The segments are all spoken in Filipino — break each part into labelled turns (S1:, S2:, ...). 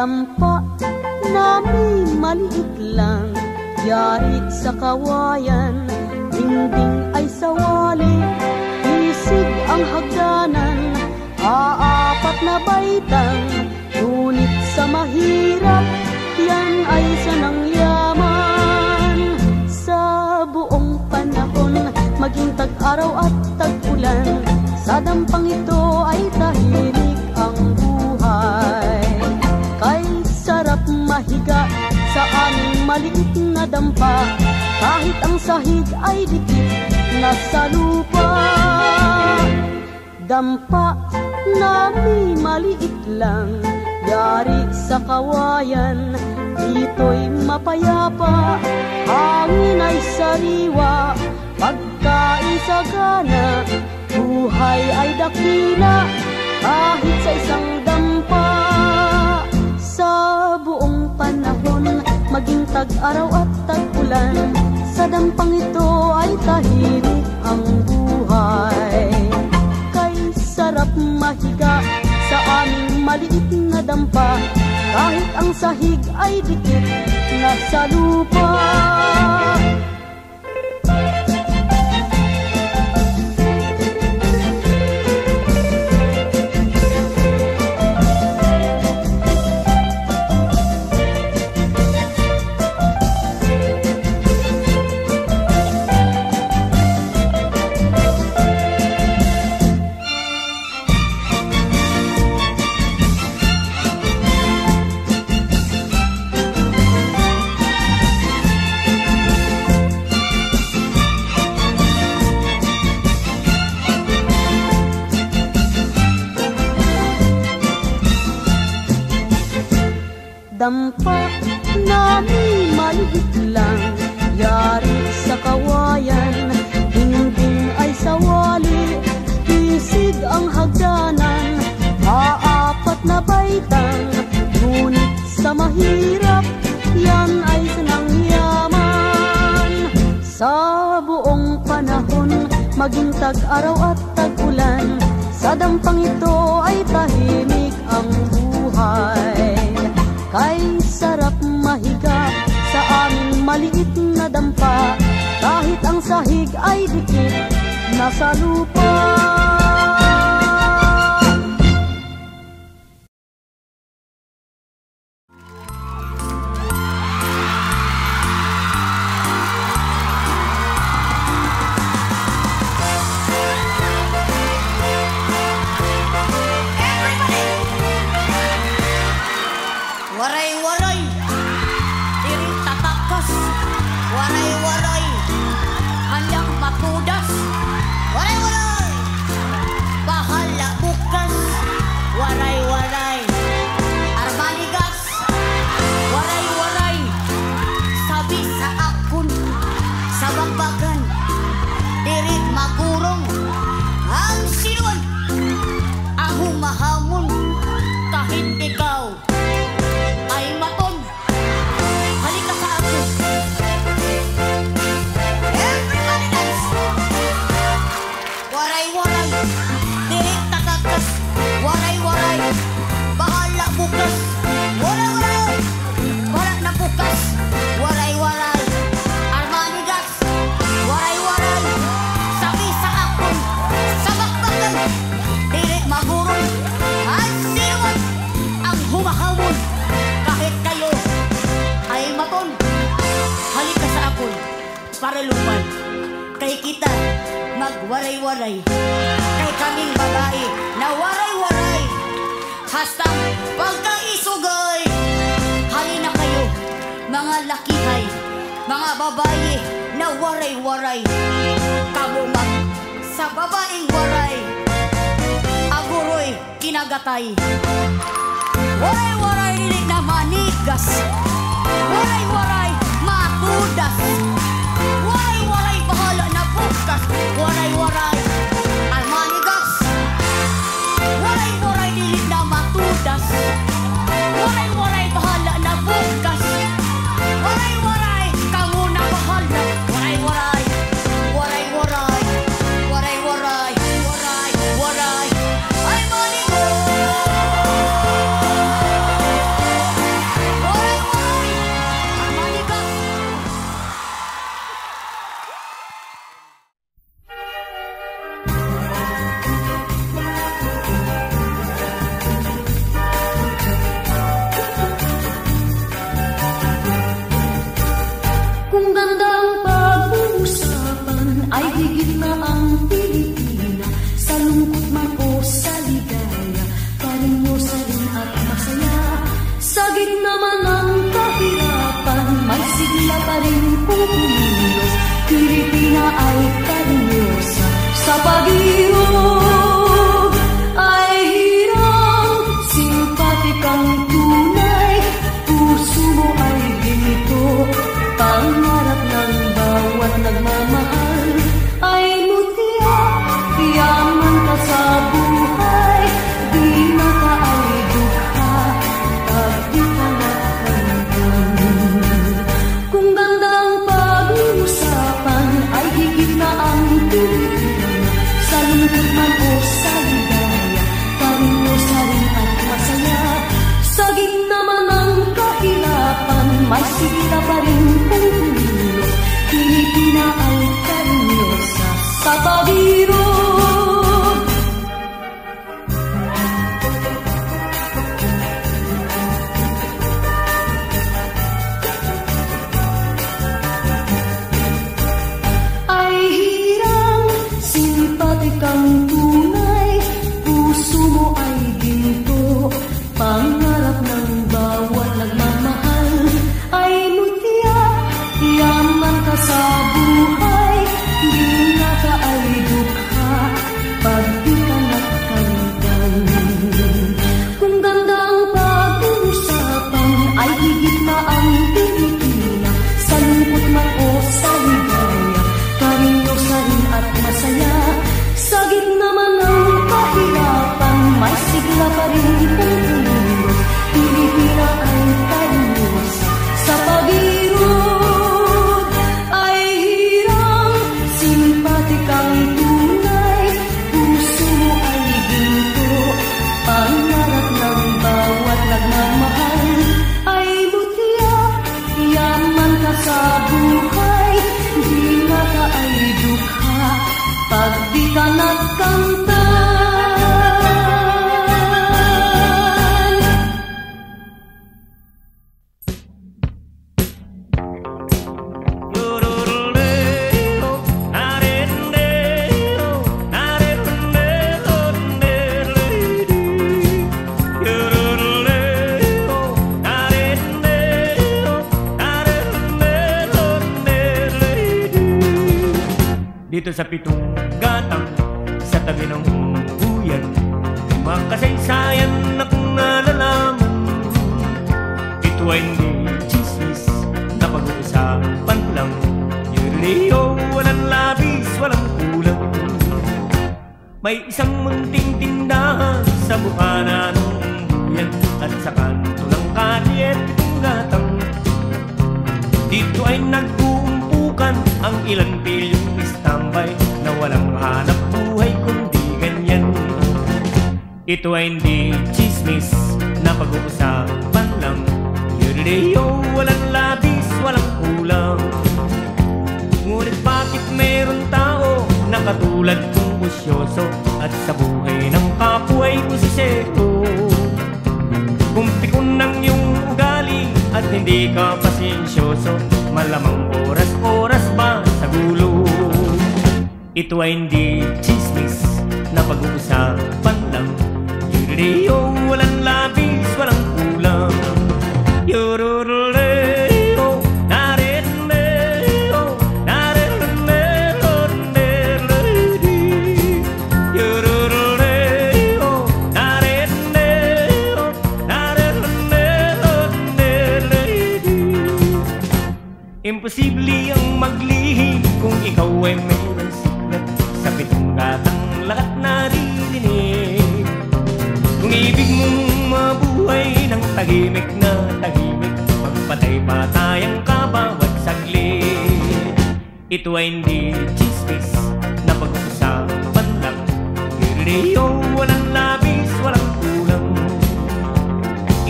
S1: dampa na may maliit lang, yari sa kawayan, dingding ay sawali, isig ang hagdanan, aapat na baitang, ngunit sa mahirap, yan ay sanang yaman. Sa buong panahon, maging tag-araw at tag-ulan, sa dampang ito ay tahimik ang buhay. Kay sarap mahiga sa aming maliit na dampa, kahit ang sahig ay dikit na sa lupa. Dampa na may maliit lang, yari sa kawayan, dito'y mapayapa, hangin ay sariwa, pagkain sagana, buhay ay dakila, kahit sa isang dampa. Sa buong panahon, maging tag-araw at tag-ulan, sa dampang ito ay tahimik ang buhay. Kay sarap mahiga sa aming maliit na dampa, kahit ang sahig ay dikit na sa lupa. Dampa na may maliit lang, yari sa kawayan, dingding ay sawali, isig ang hagdanan, aapat na baitang, ngunit sa mahirap, yan ay sanang yaman. Sa buong panahon, maging tag-araw at tag-ulan, sa dampang ito ay tahimik ang buhay. Kay sarap mahiga sa aming maliit na dampa, kahit ang sahig ay dikit na sa lupa.
S2: Waray-waray, diri tatakas. Waray-waray, handang matudas. Waray-waray, bahala bukas. Waray-waray, arbaligas. Waray-waray, sabi sa akon, sa bagbagan, diri magurong. Ang sinuan, ang humahamon, kahit ikaw ay maton. Halika sa akin. Everybody dance. Waray-waray, diri tatakas. Waray-waray, bahala bukas. Waray-waray, wala na bukas. Waray-waray, armanigas. Waray-waray, sabi sa akon, sa bakbakan, diri magurong. Ang sinuan, ang humahamon, kahit kayo ay maton. Halika sa akon, para lupan. Kay kita magwaray-waray, kay kaming babae na waray-waray, hastang pagkaisugay. Halina kayo, mga lakihay, mga babae na waray-waray, kabumag sa babaeng waray, aguroy kinagatay. Waray-waray, dilig na manigas. Waray-waray, matudas. Waray-waray, bahala na bukas. Waray-waray, almanigas. Waray-waray, dilig na matudas. Waray-waray, bahala na bukas. Waray-waray, kamu na bahala. Waray-waray, waray-waray, waray-waray, waray-waray, almanigas.
S1: rin pupulos, Pilipina ay karinyosa sa pag-iirog. Ay hirang, simpatikang tunay, puso mo ay ginito, pangarap ng bawat nagmamahal. Ay mutya, yaman ka sa buhay, di maka ay dukha, pag di ka nagkantan. Kung gandang pag-uusapan ay higit na ang Pilipina, sa lungkot man o sa ligaya, karinyosa rin at masaya. Sa gitna man ng kahirapan, may sigla pa rin pupulos, Pilipina ay karinyosa sa pag-iirog. Ay hirang, simpatikang tunay, puso mo ay ginto, pangarap ng bawat nagmamahal. Ay mutya, yaman ka sa buhay, di na ka ay dukha, pag di ka nagkantan. Kung ganda ang pag-uusapan ay higit na ang Pilipina, sa lungkot man o sa ligaya, karinyosa rin at masaya. Sa gitna man ng kahirapan, may sigla pa rin pupulos, Pilipina ay karinyosa sa pag-iirog. Ay hirang, simpatikang tunay, puso mo ay ginto, pangarap ng bawat nagmamahal. Ay mutya, yaman ka sa buhay, di na ka ay dukha, pag di ka nagkantan.
S3: Dito sa pitong gatang, sa tabi ng buyan, may mga kasaysayan na kung nalalaman. Ito ay hindi chismis na pag-uusapan lang. Yuriyo, walang labis, walang kulang. May isang munting tindahan sa bukana ng buyan, at sa kanto ng kalye, pitong gatang. Dito ay nag-uumpukan ang ilang bilyong tambay na walang hanap buhay kundi ganyan. Ito ay hindi chismis na pag-uusapan lang. Yuriyo, walang labis, walang kulang. Ngunit bakit meron tao na katulad kong usyoso, at sa buhay ng kapwa ay usisero? Kung pikon ng iyong ugali at hindi ka pasensyoso, malamang oras-oras ba sa gulo? Ito ay hindi chismis na pag-uusapan lang. Yuriyo, walang labis, walang kulang. Yororoleo, nareleo, nareleo, nereledi. Yororoleo, nareleo, nareleo, nereledi. Imposible ang maglihim kung ikaw ay mayroon sa pitong gatang lahat naririnig. Kung ibig mong mabuhay ng tahimik na tahimik, magpatay-patayang ka bawat saglit. Ito ay hindi chismis na pag-uusapan lang. Yuriyo, walang labis, walang kulang.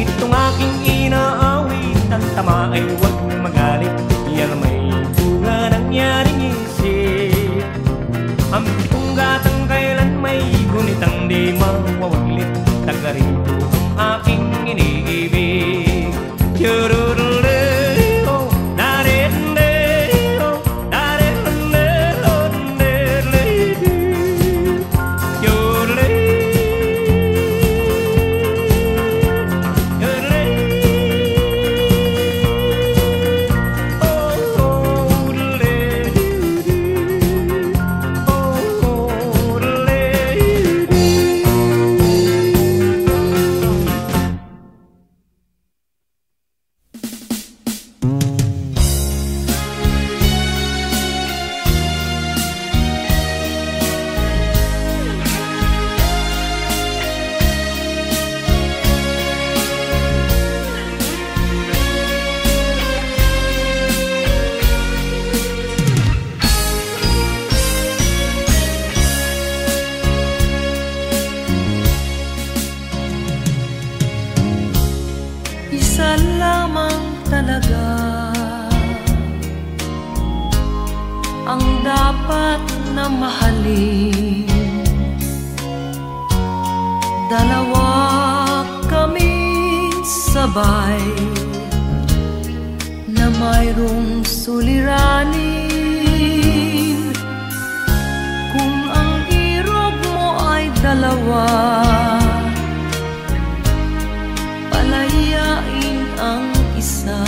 S3: Itong aking inaawit, ang tama ay huwag magalit. Yan may bunga nangyaring isip. Ang pitong gatang kailan may gunitang di mawawaglit. Taga rito ang aking iniibig. Yororoleo, nareleo, nareleo, nereledi. Yororoleo, yororoleo.
S1: talaga ang dapat na mahalin. Dalawa kaming sabay na mayroong suliranin. Kung ang irog mo ay dalawa, palayain ang isa.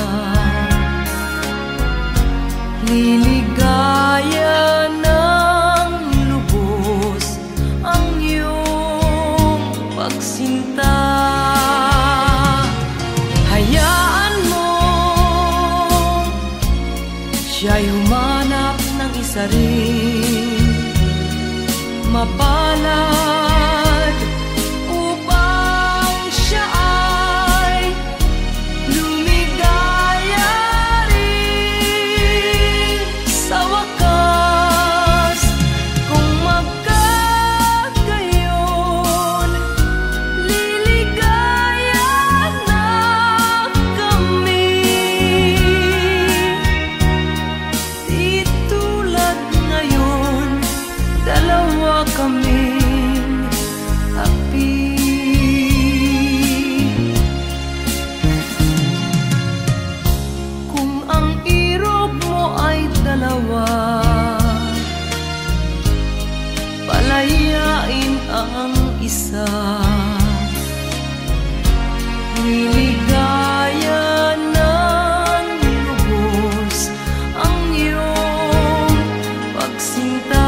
S1: Liligaya ng lubos ang iyong pagsinta. Hayaan mo siya'y humanap ng isa rin mapalad upang siya ay lumigaya rin sa wakas. Kung magkagayon, liligaya na kami. Di tulad ngayon, dalawa kaming api. Kung ang irog mo ay dalawa, palayain ang isa. Liligaya ng lubos ang iyong pagsinta.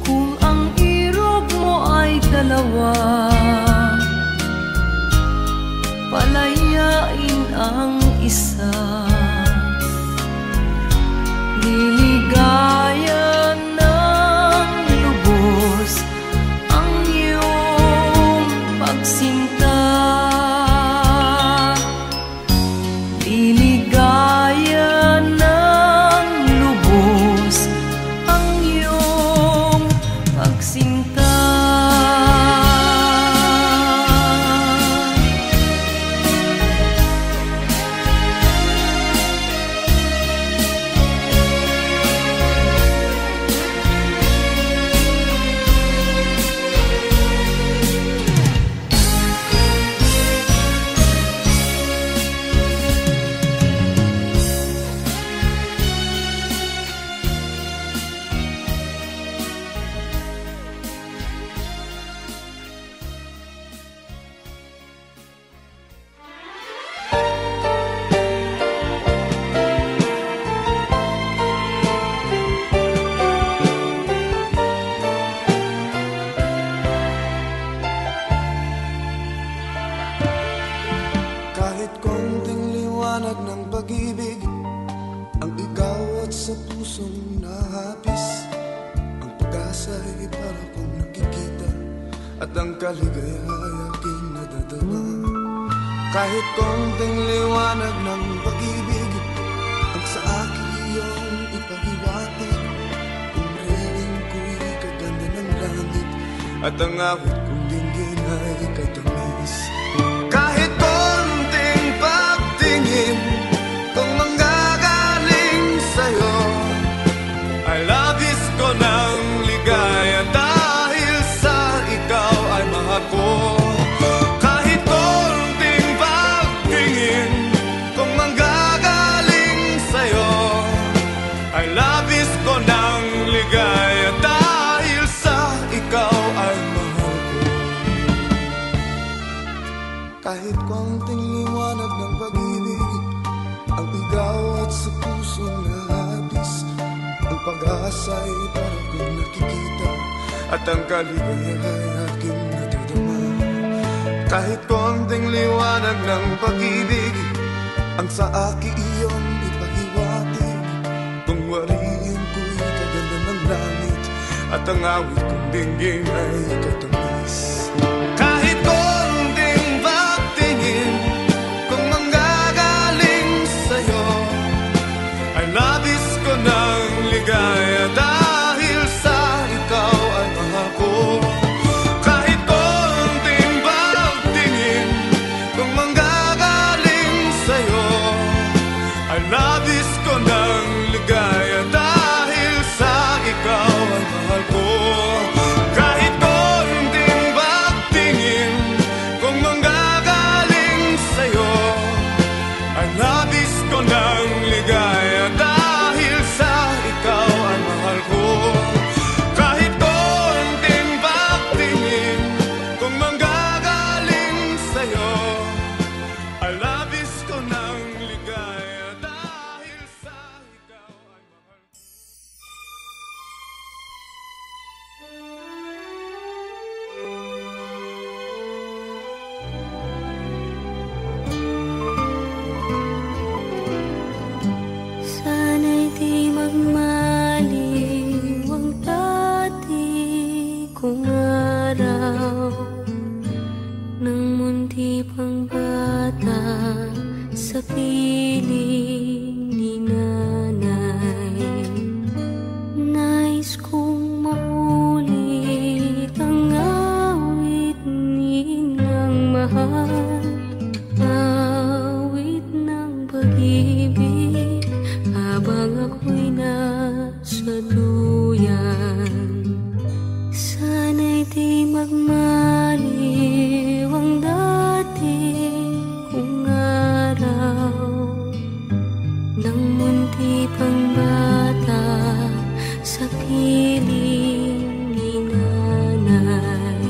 S1: Kung ang irog mo ay dalawa, palayain ang isa. Liligaya ng lubos ang iyong pagsinta. Liligaya ng lubos ang iyong pagsinta.
S4: Kahit konting liwanag ng pag-ibig ang ikaw at sa pusong nahapis, ang pag-asa ay para kong nakikita at ang kaligaya'y aking nadadama. Kahit konting liwanag ng pag-ibig ang sa akin iyong ipahiwatig, kung reling ko'y kaganda ng langit at ang awit kong dinggin ay katamis. Kahit konting pagtingin kung manggagaling sa'yo, ay labis ko ng ligaya dahil sa ikaw ay mahal ko. Kahit konting pagtingin kung manggagaling sa'yo, ay labis ko ng ligaya dahil sa ikaw ay mahal ko. Kahit konting liwanag ng pag-ibig ang ikaw at sa puso na habis, ang pag-asa'y para kong nakikita at ang kaligaya'y aking nadadama. Kahit konting liwanag ng pag-ibig ang sa akin iyon ipahiwa At ang awit kong dinggin ay katamis. Kahit konting pagtingin kung manggagaling sa'yo, ay labis ko ng ligaya dahil sa ikaw ay mahal ko. Kahit konting pagtingin kung manggagaling sa'yo, ay labis ko ng ligaya dahil sa ikaw ay mahal ko. Kahit konting pagtingin kung manggagaling sa'yo, ay labis ko ng ligaya dahil sa ikaw ay mahal ko. Kahit konting pagtingin kung manggagaling sa'yo, ay labis ko ng ligaya dahil sa ikaw ay mahal ko.
S1: Sana'y di magmaliw ang dati kong araw nang munti pang bata sa piling ni nanay. Nais kong maulit ang awit ninang mahal, awit ng pag-ibig habang ako'y nasa duyan. Sana'y di magmaliw ang dati kong araw nang munti pang bata sa piling ni nanay.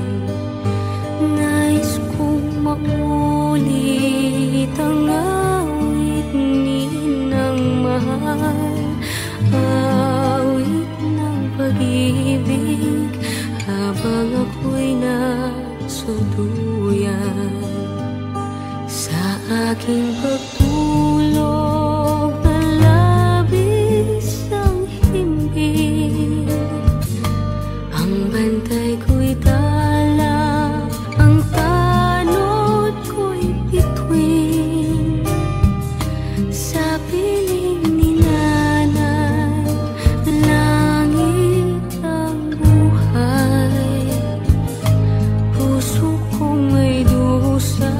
S1: Nais kong maulit ang awit ninang mahal, awit ng pag-ibig habang ako'y nasa duyan. Sa aking pagtulog na labis ang himbing, ang bantay ko'y tala, ang tanod ko'y bituin. Sa piling ni nanay, langit ang buhay. Puso kong may dusa,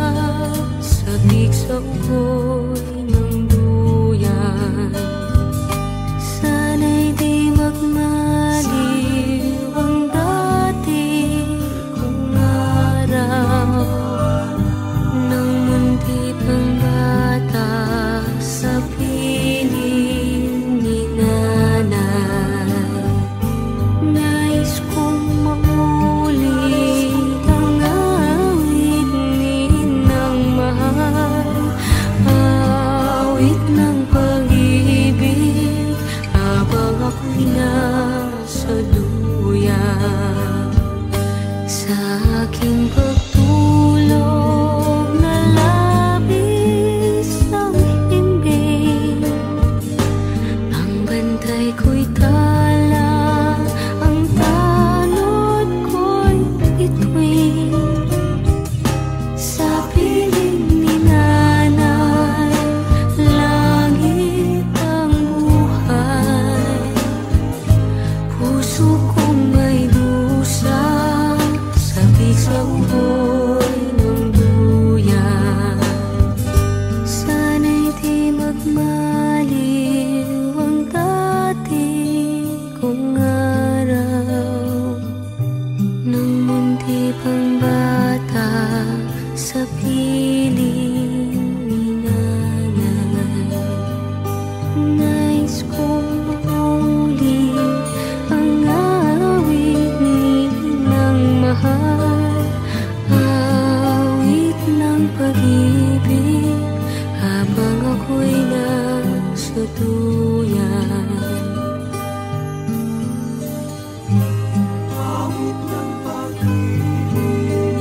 S1: sabik sa ugoy ng duyan. Sana'y di magmaliw ang dati kong araw nang munti pang bata sa piling ni nanay. Nais kong maulit ang awit ninang mahal, awit ng pag-ibig habang ako'y nasa duyan. Sa aking pagtulog na labis ang himbing, ang bantay ko'y tala, ang tanod ko'y bituin. Sa piling ni nanay, langit ang buhay. Puso kong may dusa, sabik sa ugoy ng duyan. Sana'y di magmaliw ang dati kong araw nang munti pang bata sa piling ni nanay. Nais kong maulit ang awit ninang mahal, awit ng pag-ibig habang ako'y nasa duyan. Awit ng pag-ibig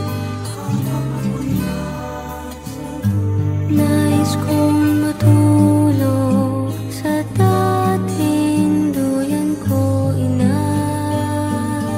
S1: habang ako'y nasa duyan. Nais kong matulog sa dating duyan ko, inay.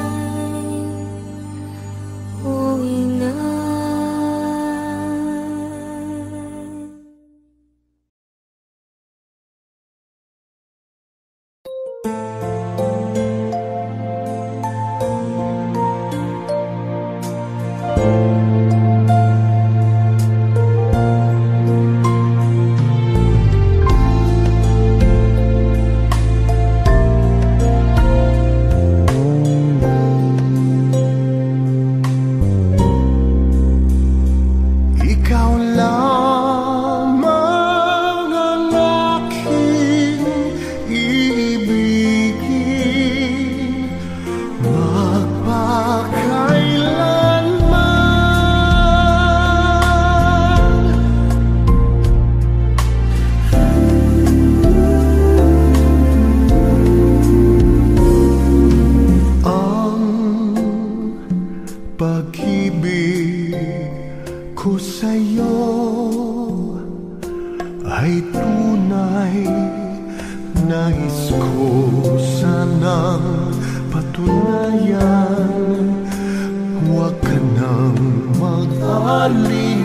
S4: ay tunay. Nais ko sanang patunayan, huwag ka nang mag-alala.